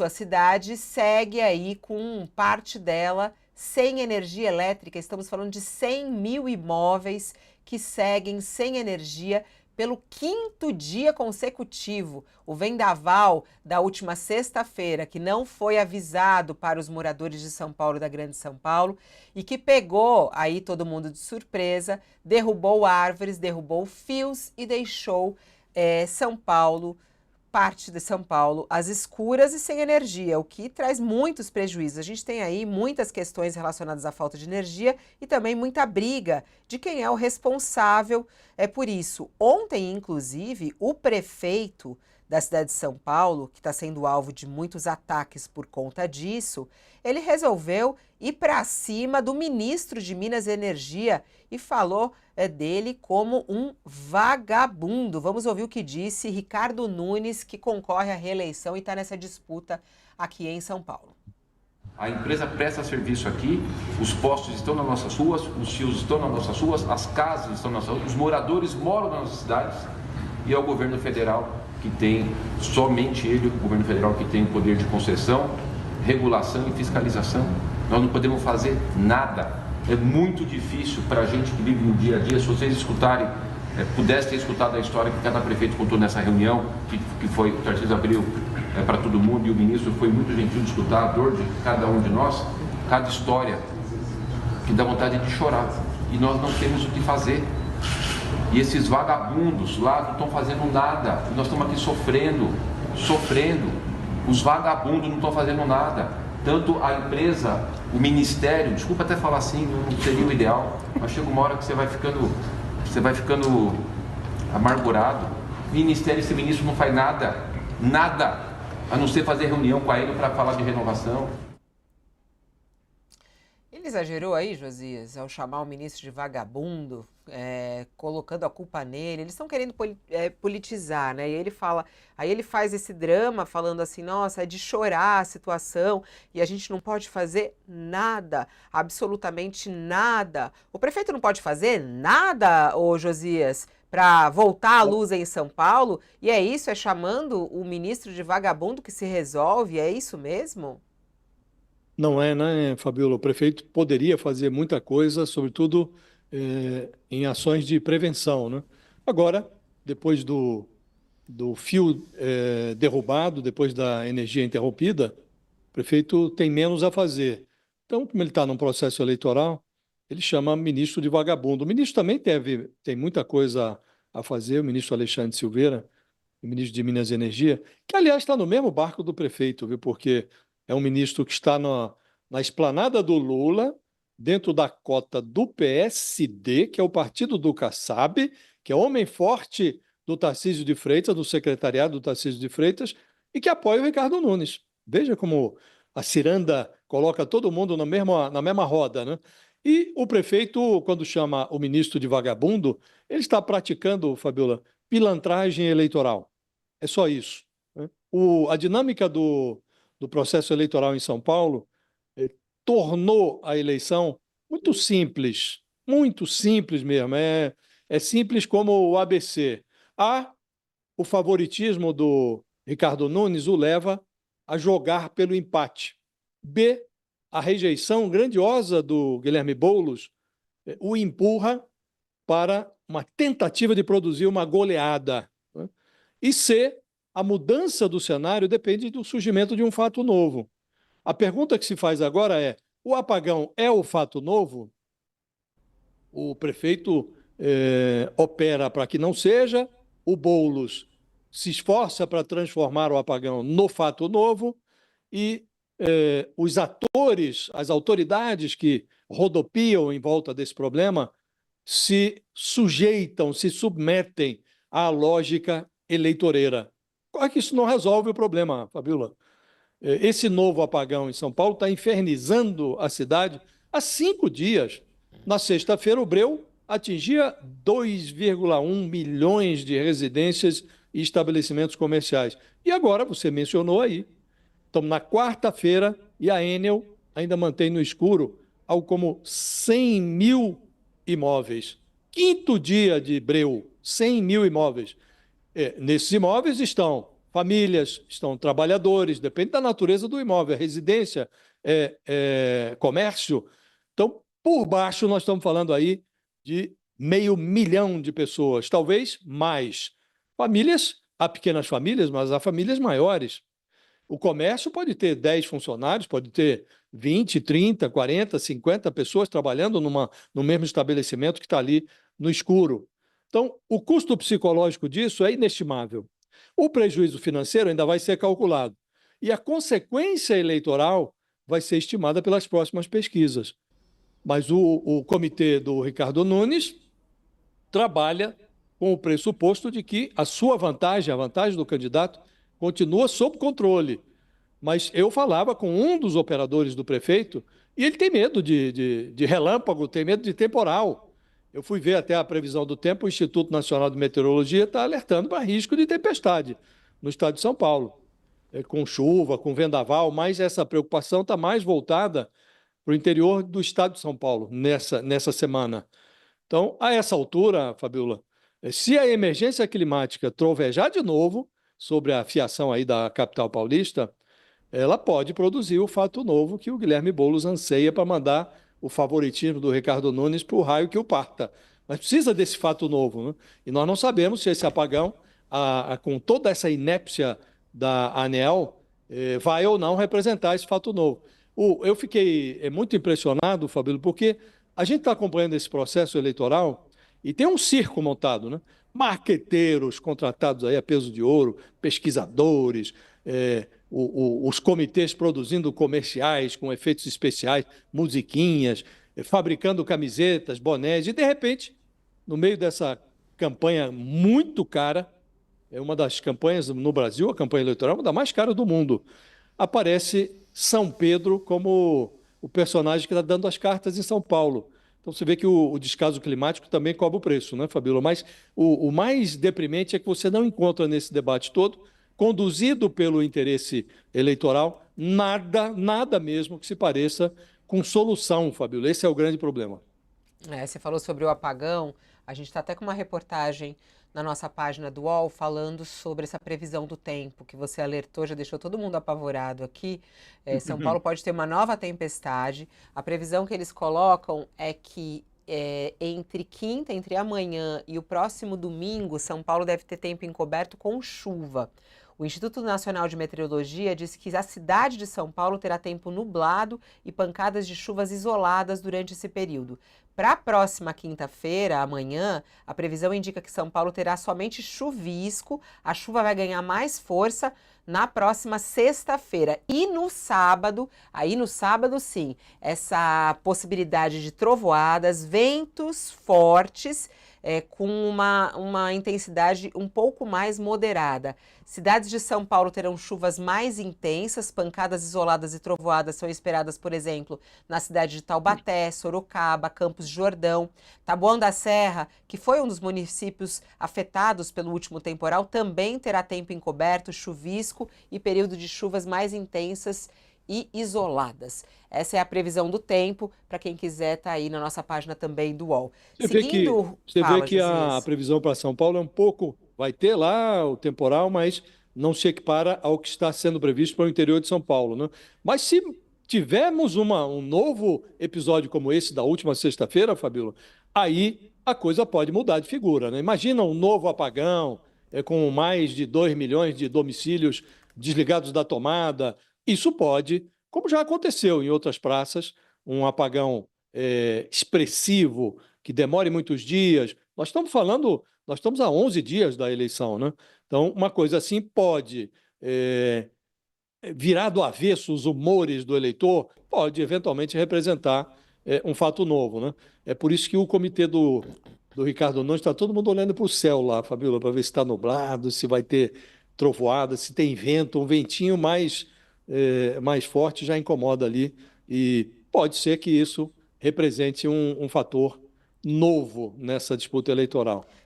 a cidade segue aí com parte dela sem energia elétrica. Estamos falando de 100 mil imóveis que seguem sem energia pelo quinto dia consecutivo. O vendaval da última sexta-feira, que não foi avisado para os moradores de São Paulo, da Grande São Paulo, e que pegou aí todo mundo de surpresa, derrubou árvores, derrubou fios e deixou São Paulo, parte de São Paulo, às escuras e sem energia, o que traz muitos prejuízos. A gente tem aí muitas questões relacionadas à falta de energia e também muita briga de quem é o responsável por isso. Ontem, inclusive, o prefeito da cidade de São Paulo, que está sendo alvo de muitos ataques por conta disso, ele resolveu ir para cima do ministro de Minas e Energia e falou dele como um vagabundo. Vamos ouvir o que disse Ricardo Nunes, que concorre à reeleição e está nessa disputa aqui em São Paulo. A empresa presta serviço aqui, os postos estão nas nossas ruas, os fios estão nas nossas ruas, as casas estão nas nossas ruas, os moradores moram nas nossas cidades e é o governo federal que tem, somente ele, o governo federal, que tem o poder de concessão, regulação e fiscalização. Nós não podemos fazer nada. É muito difícil para a gente que vive no dia a dia. Se vocês escutarem, pudessem ter escutado a história que cada prefeito contou nessa reunião, que foi o Tarcísio abriu para todo mundo, e o ministro foi muito gentil de escutar a dor de cada um de nós, cada história que dá vontade de chorar. E nós não temos o que fazer. E esses vagabundos lá não estão fazendo nada. E nós estamos aqui sofrendo. Os vagabundos não estão fazendo nada. Tanto a empresa, o ministério, desculpa até falar assim, não seria o ideal, mas chega uma hora que você vai ficando amargurado. O ministério, esse ministro não faz nada, a não ser fazer reunião com a ele para falar de renovação. Ele exagerou aí, Josias, ao chamar o ministro de vagabundo, colocando a culpa nele. Eles estão querendo politizar, né? E aí ele faz esse drama falando assim, nossa, é de chorar a situação e a gente não pode fazer nada, absolutamente nada. O prefeito não pode fazer nada, ô Josias, para voltar a luz em São Paulo? E é isso, é chamando o ministro de vagabundo que se resolve? É isso mesmo? Não é, né, Fabiola? O prefeito poderia fazer muita coisa, sobretudo em ações de prevenção, né? Agora, depois do fio derrubado, depois da energia interrompida, o prefeito tem menos a fazer. Então, como ele está num processo eleitoral, ele chama ministro de vagabundo. O ministro também tem muita coisa a fazer, o ministro Alexandre Silveira, o ministro de Minas e Energia, que, aliás, está no mesmo barco do prefeito, viu? Porque é um ministro que está na esplanada do Lula, dentro da cota do PSD, que é o partido do Kassab, que é homem forte do Tarcísio de Freitas, do secretariado do Tarcísio de Freitas, e que apoia o Ricardo Nunes. Veja como a ciranda coloca todo mundo na mesma roda, né? E o prefeito, quando chama o ministro de vagabundo, ele está praticando, Fabiola, pilantragem eleitoral. É só isso, né? A dinâmica do processo eleitoral em São Paulo tornou a eleição muito simples mesmo. É simples como o ABC. A, o favoritismo do Ricardo Nunes o leva a jogar pelo empate. B, a rejeição grandiosa do Guilherme Boulos o empurra para uma tentativa de produzir uma goleada, né? E C, a mudança do cenário depende do surgimento de um fato novo. A pergunta que se faz agora é: o apagão é o fato novo? O prefeito opera para que não seja, o Boulos se esforça para transformar o apagão no fato novo e os atores, as autoridades que rodopiam em volta desse problema se sujeitam, se submetem à lógica eleitoreira. Claro que isso não resolve o problema, Fabiola. Esse novo apagão em São Paulo está infernizando a cidade há 5 dias. Na sexta-feira, o Breu atingia 2,1 milhões de residências e estabelecimentos comerciais. E agora, você mencionou aí, estamos na quarta-feira e a Enel ainda mantém no escuro algo como 100 mil imóveis. Quinto dia de Breu, 100 mil imóveis. Nesses imóveis estão famílias, estão trabalhadores, depende da natureza do imóvel, residência, comércio. Então, por baixo, nós estamos falando aí de 500.000 de pessoas, talvez mais. Famílias, há pequenas famílias, mas há famílias maiores. O comércio pode ter 10 funcionários, pode ter 20, 30, 40, 50 pessoas trabalhando no mesmo estabelecimento que está ali no escuro. Então, o custo psicológico disso é inestimável. O prejuízo financeiro ainda vai ser calculado. E a consequência eleitoral vai ser estimada pelas próximas pesquisas. Mas o comitê do Ricardo Nunes trabalha com o pressuposto de que a sua vantagem, a vantagem do candidato, continua sob controle. Mas eu falava com um dos operadores do prefeito e ele tem medo de relâmpago, tem medo de temporal. Eu fui ver até a previsão do tempo, o Instituto Nacional de Meteorologia está alertando para risco de tempestade no estado de São Paulo, com chuva, com vendaval, mas essa preocupação está mais voltada para o interior do estado de São Paulo nessa semana. Então, a essa altura, Fabiola, se a emergência climática trovejar de novo sobre a fiação aí da capital paulista, ela pode produzir o fato novo que o Guilherme Boulos anseia para mandar o favoritismo do Ricardo Nunes para o raio que o parta. Mas precisa desse fato novo, né? E nós não sabemos se esse apagão, com toda essa inépcia da ANEEL, vai ou não representar esse fato novo. Eu fiquei muito impressionado, Fabíola, porque a gente está acompanhando esse processo eleitoral e tem um circo montado, né? Marqueteiros contratados aí a peso de ouro, pesquisadores, os comitês produzindo comerciais com efeitos especiais, musiquinhas, fabricando camisetas, bonés, e de repente, no meio dessa campanha muito cara, é uma das campanhas no Brasil, a campanha eleitoral, uma das mais caras do mundo, aparece São Pedro como o personagem que está dando as cartas em São Paulo. Então você vê que o descaso climático também cobra o preço, né, Fabíola? Mas o mais deprimente é que você não encontra nesse debate todo, conduzido pelo interesse eleitoral, nada mesmo que se pareça com solução, Fabíola. Esse é o grande problema. Você falou sobre o apagão, a gente está até com uma reportagem na nossa página do UOL falando sobre essa previsão do tempo que você alertou, já deixou todo mundo apavorado aqui. São Paulo pode ter uma nova tempestade. A previsão que eles colocam é que entre amanhã e o próximo domingo, São Paulo deve ter tempo encoberto com chuva. O Instituto Nacional de Meteorologia disse que a cidade de São Paulo terá tempo nublado e pancadas de chuvas isoladas durante esse período. Para a próxima quinta-feira, amanhã, a previsão indica que São Paulo terá somente chuvisco, a chuva vai ganhar mais força na próxima sexta-feira. E no sábado sim, essa possibilidade de trovoadas, ventos fortes, com uma intensidade um pouco mais moderada. Cidades de São Paulo terão chuvas mais intensas, pancadas isoladas e trovoadas são esperadas, por exemplo, na cidade de Taubaté, Sorocaba, Campos de Jordão. Taboão da Serra, que foi um dos municípios afetados pelo último temporal, também terá tempo encoberto, chuvisco e período de chuvas mais intensas e isoladas. Essa é a previsão do tempo, para quem quiser tá aí na nossa página também do UOL. Você vê que a previsão para São Paulo é um pouco, vai ter lá o temporal, mas não se equipara ao que está sendo previsto para o interior de São Paulo, né? Mas se tivermos um novo episódio como esse da última sexta-feira, Fabíola, aí a coisa pode mudar de figura, né? Imagina um novo apagão, com mais de 2 milhões de domicílios desligados da tomada. Isso pode, como já aconteceu em outras praças, um apagão expressivo, que demore muitos dias. Nós estamos a 11 dias da eleição, né? Então, uma coisa assim pode virar do avesso os humores do eleitor, pode eventualmente representar um fato novo, né? É por isso que o comitê do Ricardo Nunes está todo mundo olhando para o céu lá, Fabíola, para ver se está nublado, se vai ter trovoada, se tem vento, um ventinho mais forte já incomoda ali, e pode ser que isso represente um fator novo nessa disputa eleitoral.